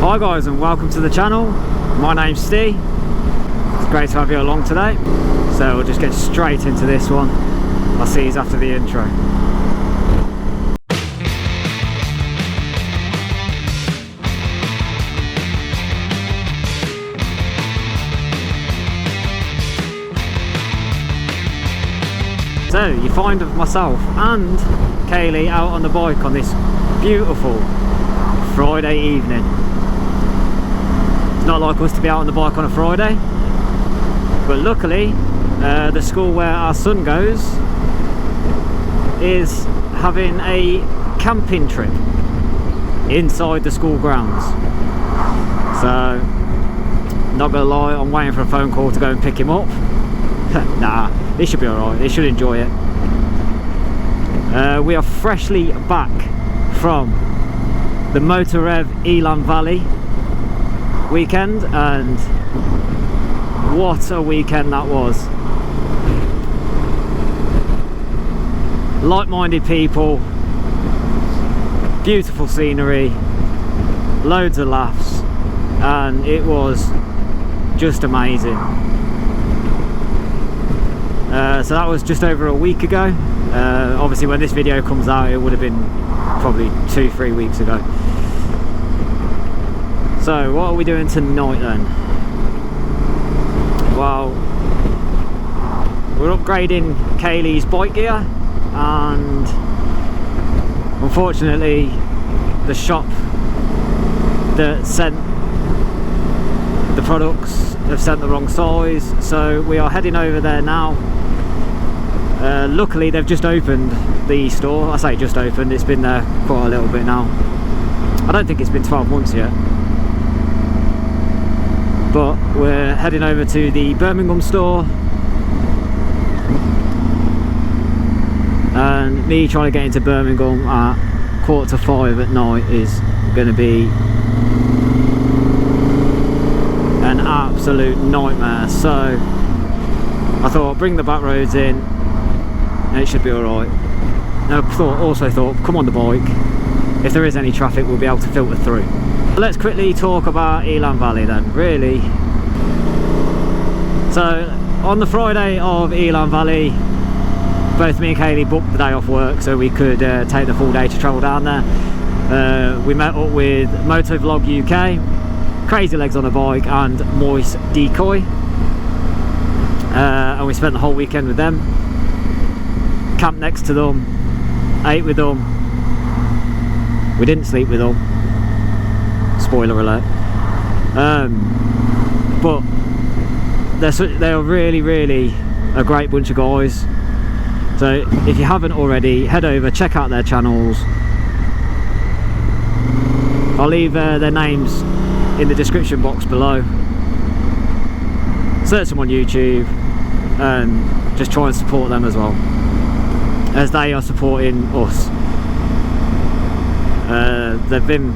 Hi guys, and welcome to the channel. My name's Steve. It's great to have you along today. So we'll just get straight into this one. I'll see you after the intro. So you find myself and Kaylee out on the bike on this beautiful Friday evening. It's not like us to be out on the bike on a Friday, but luckily the school where our son goes is having a camping trip inside the school grounds. So not gonna lie, I'm waiting for a phone call to go and pick him up. Nah, this should be alright, they should enjoy it. We are freshly back from the Motor Rev Elan Valley weekend, and what a weekend that was. Like-minded people, beautiful scenery, loads of laughs, and it was just amazing. So that was just over a week ago. Obviously when this video comes out it would have been probably 2-3 weeks ago. So what are we doing tonight then? Well, we're upgrading Kaylee's bike gear, and unfortunately the shop that sent the products have sent the wrong size, so we are heading over there now. Luckily they've just opened the store. I say just opened, it's been there quite a little bit now. I don't think it's been 12 months yet. But we're heading over to the Birmingham store, and me trying to get into Birmingham at 4:45 at night is going to be an absolute nightmare. So I thought bring the back roads in and it should be alright. And I also thought come on the bike, if there is any traffic we'll be able to filter through. Let's quickly talk about Elan Valley then, really. So on the Friday of Elan Valley, both me and Kaylee booked the day off work so we could take the full day to travel down there. We met up with Motovlog UK, Crazy Legs on a Bike and Moist Decoy, and we spent the whole weekend with them, camped next to them, ate with them. We didn't sleep with them, spoiler alert, but they are really a great bunch of guys. So if you haven't already, head over, check out their channels. I'll leave their names in the description box below. Search them on YouTube and just try and support them as well, as they are supporting us. They've been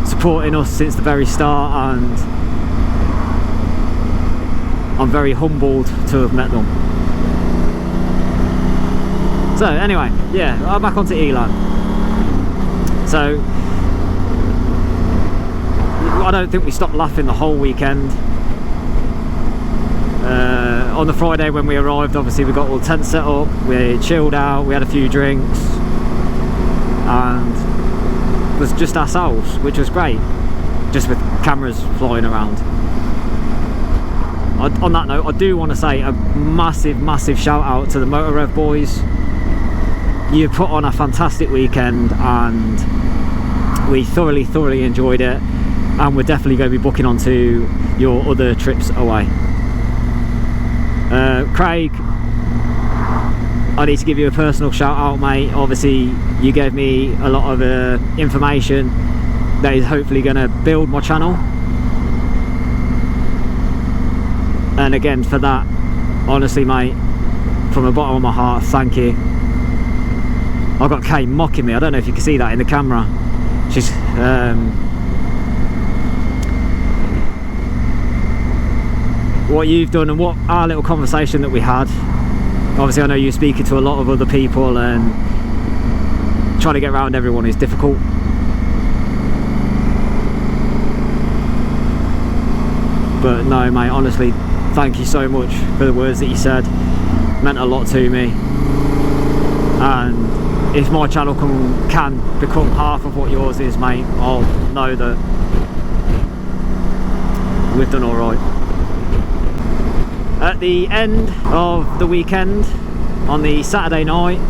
supporting us since the very start, and I'm very humbled to have met them. So anyway, yeah, I'm back onto Elan. So I don't think we stopped laughing the whole weekend. On the Friday when we arrived, obviously we got all the tents set up, we chilled out, we had a few drinks, and it was just ourselves, which was great, just with cameras flying around. On that note, I do want to say a massive shout out to the Motor Rev boys. You put on a fantastic weekend and we thoroughly enjoyed it, and we're definitely going to be booking onto your other trips away. Craig, I need to give you a personal shout out, mate. Obviously you gave me a lot of information that is hopefully going to build my channel, and again for that, honestly mate, from the bottom of my heart, thank you. I've got Kay mocking me, I don't know if you can see that in the camera. She's what you've done and what our little conversation that we had. Obviously I know you're speaking to a lot of other people, and trying to get around everyone is difficult. But no, mate, honestly, thank you so much for the words that you said. It meant a lot to me. And if my channel can become half of what yours is, mate, I'll know that we've done all right. At the end of the weekend, on the Saturday night,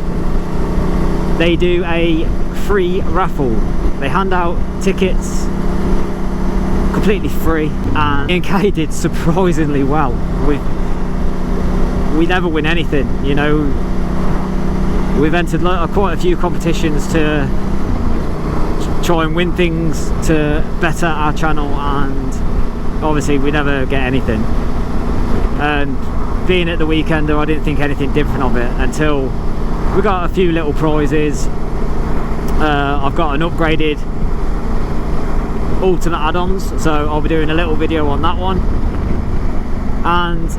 they do a free raffle. They hand out tickets completely free, and me and Kay did surprisingly well. We never win anything, you know. We've entered quite a few competitions to try and win things to better our channel, and obviously we never get anything. And being at the weekender, I didn't think anything different of it until we got a few little prizes. I've got an upgraded ultimate add-ons, so I'll be doing a little video on that one. And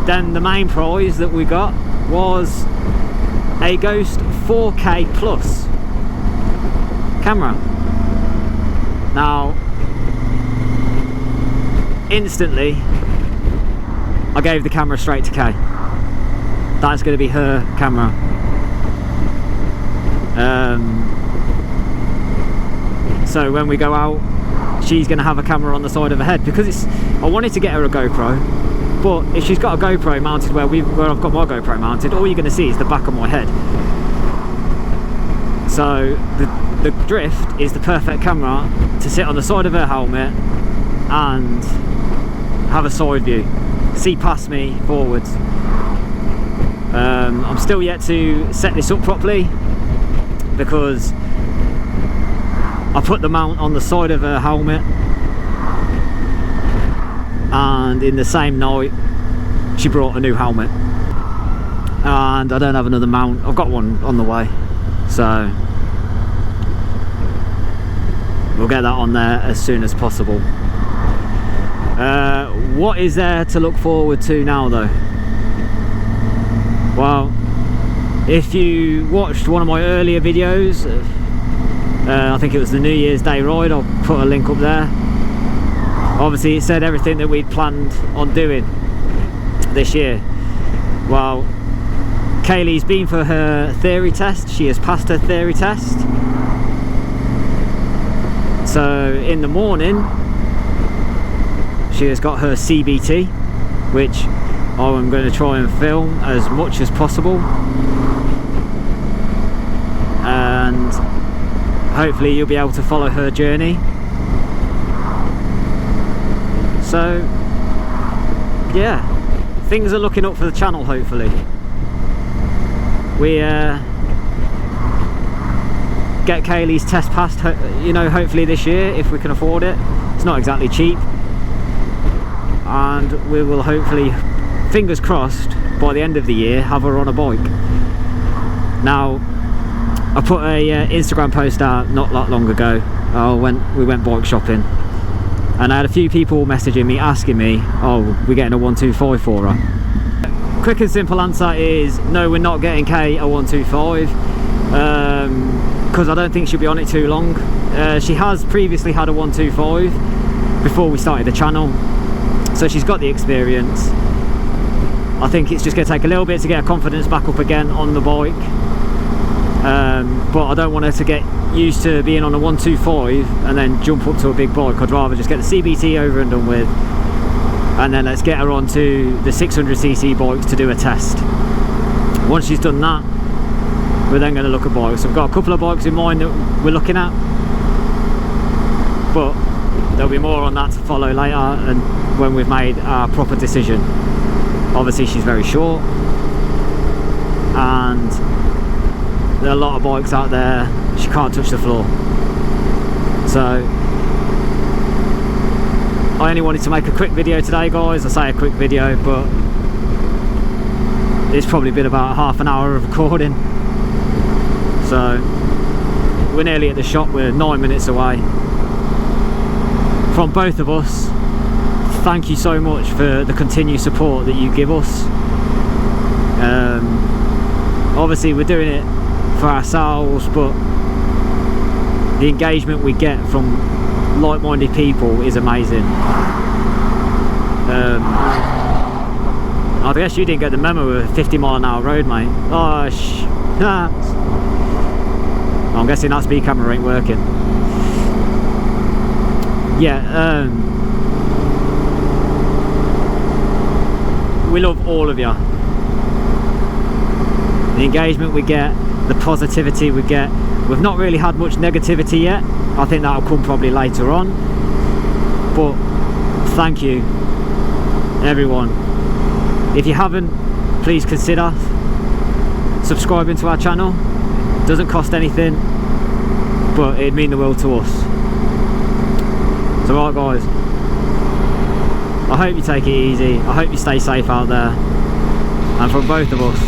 then the main prize that we got was a Ghost 4K Plus camera. Now, instantly I gave the camera straight to Kay. That's going to be her camera. So when we go out, she's going to have a camera on the side of her head, because I wanted to get her a GoPro, but if she's got a GoPro mounted where I've got my GoPro mounted, all you're going to see is the back of my head. So the Drift is the perfect camera to sit on the side of her helmet and have a side view, see past me forwards. I'm still yet to set this up properly, because I put the mount on the side of her helmet, and in the same night she brought a new helmet, and I don't have another mount. I've got one on the way, so we'll get that on there as soon as possible. What is there to look forward to now though? Well, if you watched one of my earlier videos, I think it was the New Year's Day ride, I'll put a link up there. Obviously it said everything that we'd planned on doing this year. Well, Kaylee's been for her theory test. She has passed her theory test. So in the morning she has got her CBT, which I'm going to try and film as much as possible, and hopefully you'll be able to follow her journey. So yeah, things are looking up for the channel. Hopefully we get Kaylee's test passed, you know, hopefully this year, if we can afford it. It's not exactly cheap, and we will hopefully, fingers crossed, by the end of the year have her on a bike. Now, I put a Instagram post out not that long ago. We went bike shopping, and I had a few people messaging me asking me, oh, we're getting a 125 for her. Quick and simple answer is no, we're not getting Kay a 125, because I don't think she'll be on it too long. She has previously had a 125 before we started the channel, so she's got the experience. I think it's just going to take a little bit to get her confidence back up again on the bike, but I don't want her to get used to being on a 125 and then jump up to a big bike. I'd rather just get the CBT over and done with, and then let's get her onto the 600cc bikes to do a test. Once she's done that, we're then going to look at bikes. I've got a couple of bikes in mind that we're looking at, but there'll be more on that to follow later, and when we've made our proper decision. Obviously she's very short, and there are a lot of bikes out there she can't touch the floor. So I only wanted to make a quick video today, guys. I say a quick video, but it's probably been about half an hour of recording. So we're nearly at the shop. We're 9 minutes away. From both of us, thank you so much for the continued support that you give us. Obviously we're doing it for ourselves, but the engagement we get from like-minded people is amazing. I guess you didn't get the memo of a 50-mile-an-hour road, mate. Oh, I'm guessing that speed camera ain't working. Yeah, we love all of you. The engagement we get, the positivity we get. We've not really had much negativity yet. I think that'll come probably later on. But thank you, everyone. If you haven't, please consider subscribing to our channel. Doesn't cost anything, but it'd mean the world to us. So right, guys, I hope you take it easy. I hope you stay safe out there. And from both of us,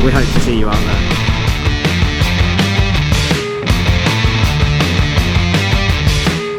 we hope to see you out there.